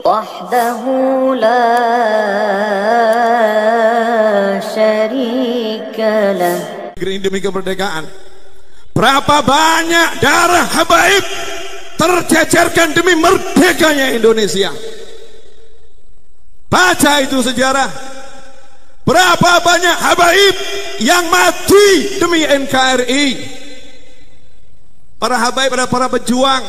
wahdahu la syarika lah. Demi kemerdekaan, berapa banyak darah habaib tercecerkan demi merdekanya Indonesia. Baca itu sejarah. Berapa banyak habaib yang mati demi NKRI. Para habaib adalah para pejuang.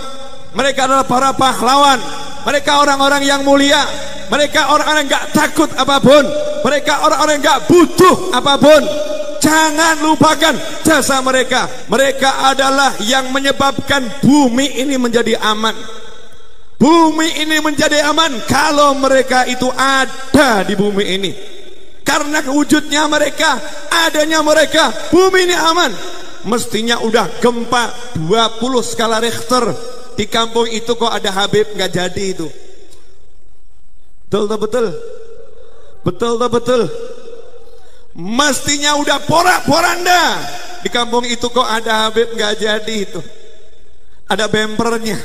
Mereka adalah para pahlawan. Mereka orang-orang yang mulia. Mereka orang-orang yang gak takut apapun. Mereka orang-orang yang gak butuh apapun. Jangan lupakan jasa mereka. Mereka adalah yang menyebabkan bumi ini menjadi aman. Bumi ini menjadi aman kalau mereka itu ada di bumi ini. Karena wujudnya mereka, adanya mereka, bumi ini aman. Mestinya udah gempa 20 skala Richter di kampung itu, kok ada Habib nggak jadi itu. Betul tak betul? Betul tak betul? Mestinya udah porak-poranda di kampung itu, kok ada Habib nggak jadi itu. Ada bempernya,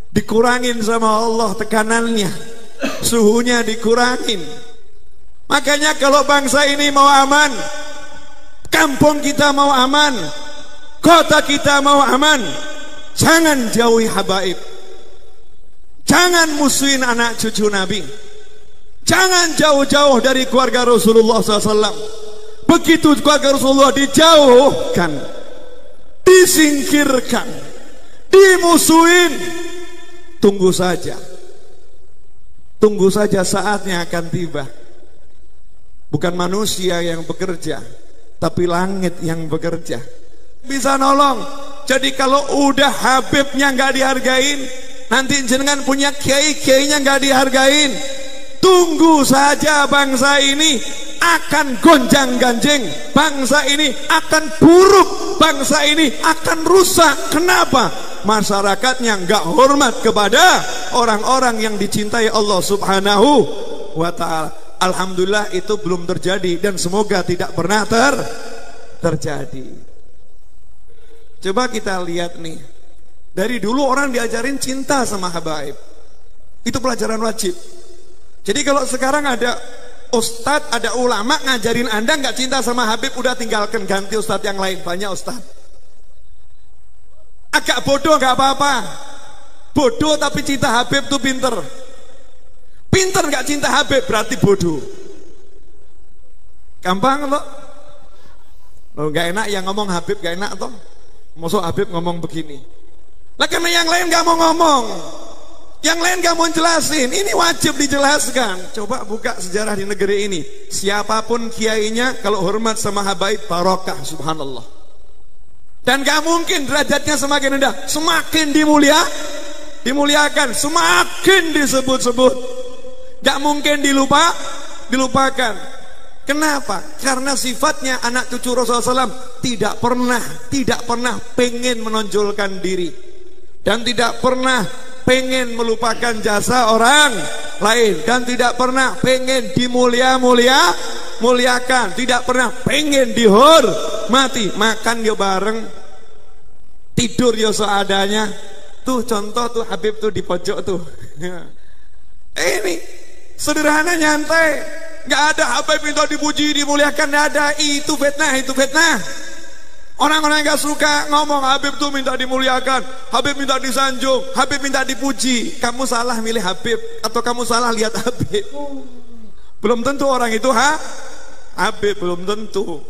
dikurangin sama Allah tekanannya, suhunya dikurangin. Makanya kalau bangsa ini mau aman, kampung kita mau aman, kota kita mau aman, jangan jauhi habaib. Jangan musuhin anak cucu Nabi. Jangan jauh-jauh dari keluarga Rasulullah SAW. Begitu keluarga Rasulullah dijauhkan, disingkirkan, dimusuhin, tunggu saja. Tunggu saja, saatnya akan tiba. Bukan manusia yang bekerja, tapi langit yang bekerja. Bisa nolong. Jadi kalau udah Habibnya nggak dihargain, nanti jenengan punya kiai-kiainya nggak dihargain, tunggu saja, bangsa ini akan gonjang-ganjing, bangsa ini akan buruk, bangsa ini akan rusak. Kenapa? Masyarakatnya nggak hormat kepada orang-orang yang dicintai Allah Subhanahu wa ta'ala. Alhamdulillah itu belum terjadi dan semoga tidak pernah terjadi. Coba kita lihat nih, dari dulu orang diajarin cinta sama habaib. Itu pelajaran wajib. Jadi kalau sekarang ada ustadz, ada ulama ngajarin Anda nggak cinta sama Habib, udah tinggalkan, ganti ustadz yang lain. Banyak ustadz. Agak bodoh nggak apa-apa. Bodoh tapi cinta Habib tuh pinter. Pinter nggak cinta Habib berarti bodoh. Gampang loh. Loh nggak enak yang ngomong Habib, nggak enak toh. Masuk Habib ngomong begini. Lah karena yang lain nggak mau ngomong, yang lain nggak mau jelasin, ini wajib dijelaskan. Coba buka sejarah di negeri ini. Siapapun kiainya kalau hormat sama habaib barokah, subhanallah. Dan gak mungkin derajatnya semakin rendah, semakin dimuliakan, semakin disebut-sebut. Gak mungkin dilupakan. Kenapa? Karena sifatnya anak cucu Rasulullah SAW tidak pernah pengen menonjolkan diri, dan tidak pernah pengen melupakan jasa orang lain, dan tidak pernah pengen muliakan, tidak pernah pengen dihormati. Makan yo bareng, tidur yo seadanya. Tuh contoh tuh Habib tuh di pojok tuh. Ini sederhana, nyantai, nggak ada Habib minta dipuji, dimuliakan, nggak ada. Itu fitnah. Orang-orang yang gak suka ngomong Habib tuh minta dimuliakan, Habib minta disanjung, Habib minta dipuji. Kamu salah milih Habib, atau kamu salah lihat Habib. Belum tentu orang itu Habib, belum tentu.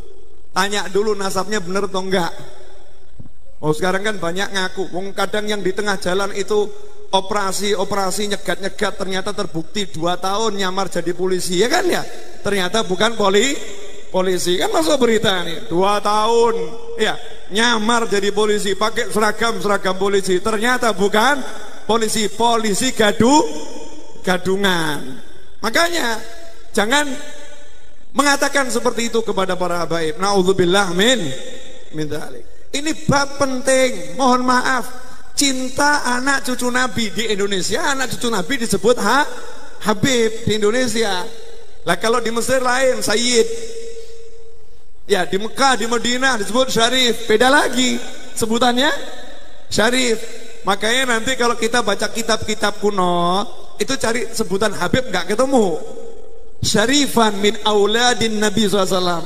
Tanya dulu nasabnya bener atau enggak. Oh sekarang kan banyak ngaku. Kadang yang di tengah jalan itu operasi nyegat ternyata terbukti 2 tahun nyamar jadi polisi, ya kan ya? Ternyata bukan polisi, kan masuk berita nih 2 tahun ya nyamar jadi polisi, pakai seragam polisi, ternyata bukan polisi gadungan. Makanya jangan mengatakan seperti itu kepada para habaib. Naudzubillah min dzalik. Ini bab penting. Mohon maaf, cinta anak cucu Nabi di Indonesia, anak cucu Nabi disebut Habib di Indonesia. Lah kalau di Mesir lain Sayyid. Ya di Mekah, di Madinah disebut Syarif. Beda lagi sebutannya Syarif. Makanya nanti kalau kita baca kitab-kitab kuno, itu cari sebutan Habib nggak ketemu. Syarifan min auladin Nabi SAW,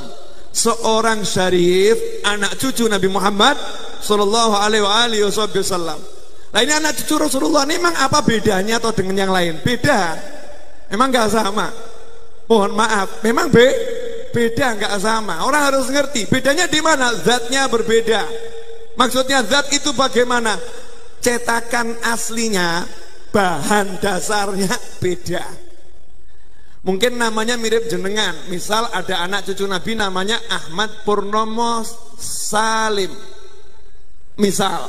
seorang syarif, anak cucu Nabi Muhammad Sallallahu Alaihi Wasallam. Nah ini anak cucu Rasulullah, ini memang apa bedanya atau dengan yang lain? Beda, memang nggak sama. Mohon maaf, memang beda, nggak sama. Orang harus ngerti bedanya di mana. Zatnya berbeda. Maksudnya zat itu bagaimana? Cetakan aslinya, bahan dasarnya beda. Mungkin namanya mirip jenengan. Misal ada anak cucu Nabi namanya Ahmad Purnomo Salim. Misal,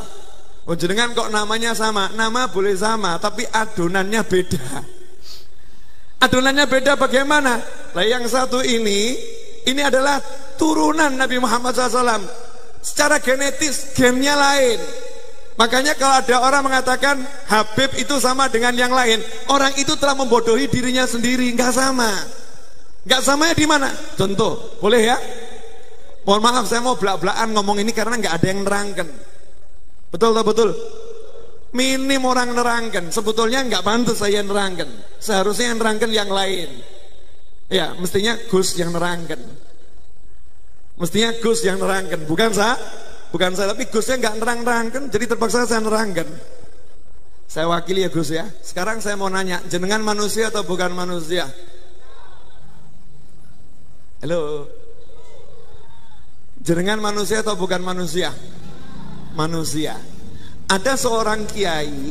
oh jenengan kok namanya sama? Nama boleh sama, tapi adonannya beda. Adonannya beda bagaimana? Nah yang satu ini adalah turunan Nabi Muhammad SAW. Secara genetis gennya lain. Makanya kalau ada orang mengatakan Habib itu sama dengan yang lain, orang itu telah membodohi dirinya sendiri. Nggak sama. Nggak samanya di mana? Contoh, boleh ya? Mohon maaf, saya mau belak-belakan ngomong ini karena nggak ada yang nerangkan. Betul tak betul? Minim orang nerangkan. Sebetulnya nggak pantas saya nerangkan. Seharusnya yang nerangkan yang lain. Ya, mestinya Gus yang nerangkan. Mestinya Gus yang nerangkan, bukan saya. Bukan saya, tapi Gusnya nggak nerang-nerangkan, jadi terpaksa saya nerangkan. Saya wakili ya Gus ya. Sekarang saya mau nanya, jenengan manusia atau bukan manusia? Halo. Jenengan manusia atau bukan manusia? Manusia. Ada seorang kiai,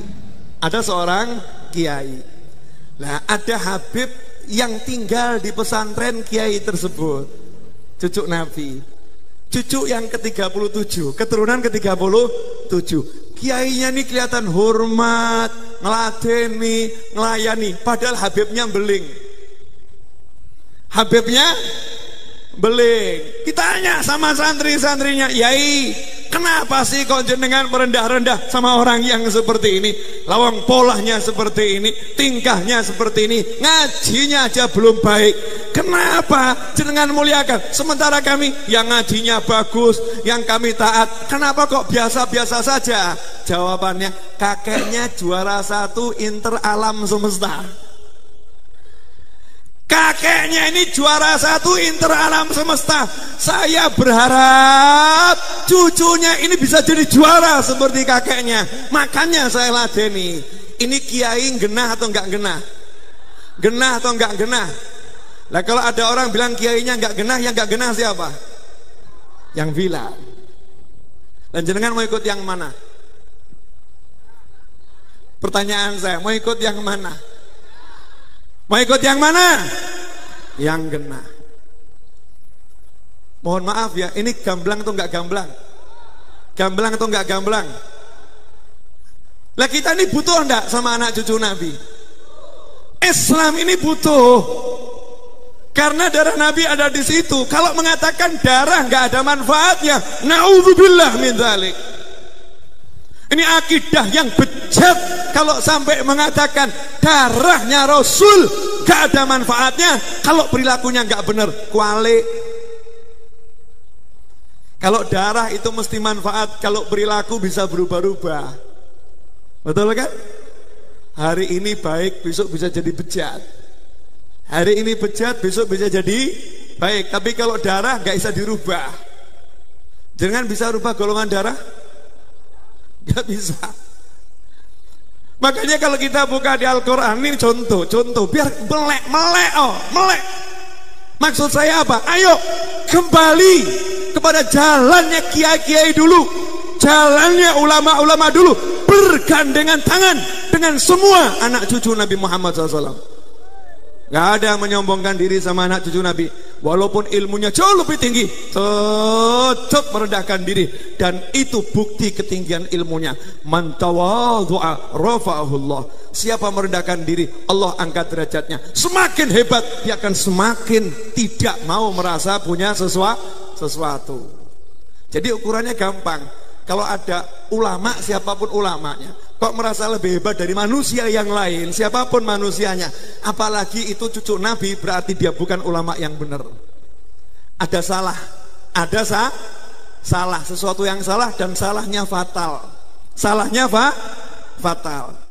Nah, ada Habib yang tinggal di pesantren kiai tersebut, cucu Nabi. Cucu yang ke-37, keturunan ke-37. Kiainya ini kelihatan hormat, ngeladeni, ngelayani, padahal Habibnya beling. Habibnya beling. Ditanya sama santri-santrinya, "Yai, kenapa sih kok jenengan merendah-rendah sama orang yang seperti ini? Lawang polahnya seperti ini, tingkahnya seperti ini, ngajinya aja belum baik. Kenapa jenengan muliakan? Sementara kami yang ngajinya bagus, yang kami taat, kenapa kok biasa-biasa saja?" Jawabannya, kakeknya juara 1 inter alam semesta. Kakeknya ini juara 1 inter alam semesta. Saya berharap cucunya ini bisa jadi juara seperti kakeknya. Makanya saya ladeni. Ini kiai genah atau enggak genah? Genah atau enggak genah? Lah kalau ada orang bilang kiainya enggak genah, yang enggak genah siapa? Yang bilang. Dan jenengan mau ikut yang mana? Pertanyaan saya, mau ikut yang mana? Mau ikut yang mana? Yang genah. Mohon maaf ya, ini gamblang atau enggak gamblang? Gamblang atau enggak gamblang? Lah kita ini butuh enggak sama anak cucu Nabi? Islam ini butuh. Karena darah Nabi ada di situ. Kalau mengatakan darah enggak ada manfaatnya, naudzubillah min dzalik. Ini akidah yang bejat kalau sampai mengatakan darahnya Rasul gak ada manfaatnya kalau perilakunya gak benar. Kualik. Kalau darah itu mesti manfaat, kalau perilaku bisa berubah-ubah. Betul kan? Hari ini baik, besok bisa jadi bejat. Hari ini bejat, besok bisa jadi baik. Tapi kalau darah gak bisa dirubah. Jangan bisa rubah golongan darah? Gak bisa. Makanya kalau kita buka di Al-Quran ini contoh biar melek. Maksud saya apa? Ayo kembali kepada jalannya kiai-kiai dulu, jalannya ulama-ulama dulu, bergandengan tangan dengan semua anak cucu Nabi Muhammad SAW. Gak ada yang menyombongkan diri sama anak cucu Nabi. Walaupun ilmunya jauh lebih tinggi, tetap merendahkan diri. Dan itu bukti ketinggian ilmunya. Man tawadhu'a rafa'ahullah. Siapa merendahkan diri, Allah angkat derajatnya. Semakin hebat, dia akan semakin tidak mau merasa punya sesuatu. Jadi ukurannya gampang. Kalau ada ulama, siapapun ulamanya, kok merasa lebih hebat dari manusia yang lain, siapapun manusianya, apalagi itu cucu Nabi, berarti dia bukan ulama yang benar. Ada salah, ada salah, sesuatu yang salah, dan salahnya fatal. Salahnya fatal.